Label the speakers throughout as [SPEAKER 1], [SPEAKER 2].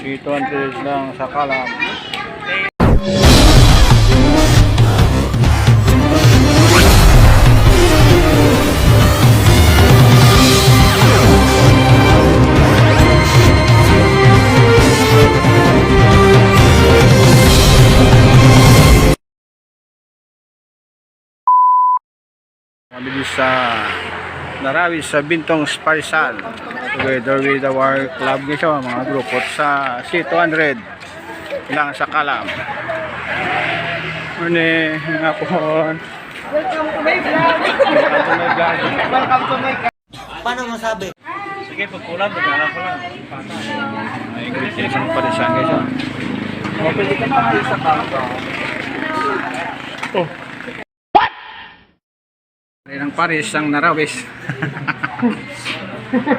[SPEAKER 1] C200 lang sa Kalam. Mabilis sa Narawis sa Bintong Sparisal together with our club nito, mga grupo sa C200 lang sa Kalam. Morning, nga po.
[SPEAKER 2] Welcome to my vlog. Welcome to my vlog.
[SPEAKER 3] Paano masabi?
[SPEAKER 1] Sige, pagkulang, magkala ko lang. May ingredients ang parisan guys.
[SPEAKER 2] Pwede ka pa sa kampo.
[SPEAKER 1] Oh. Ang Paris ang Narawis.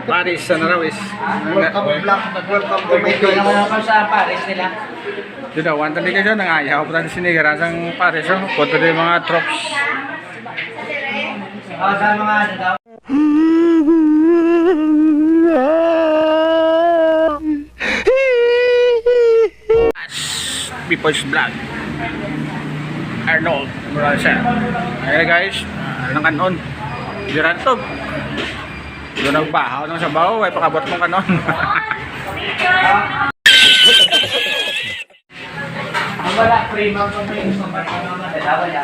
[SPEAKER 1] Paris sa Narawis.
[SPEAKER 2] Welcome vlog. Welcome to my vlog. Naman ako sa Paris nila.
[SPEAKER 1] Dito, one tali kasi nangayaw pa tayo sinigaran sa Paris. Punto din mga troops.
[SPEAKER 2] Sa mga ano daw.
[SPEAKER 1] People's Vlog. Arnold Morales. Ayan guys, ang kanon. Diran to. Doon nagbahaw ng sabaw, ay pakabot mong kanon.
[SPEAKER 2] Wala frame ang may pambato naman. Wala.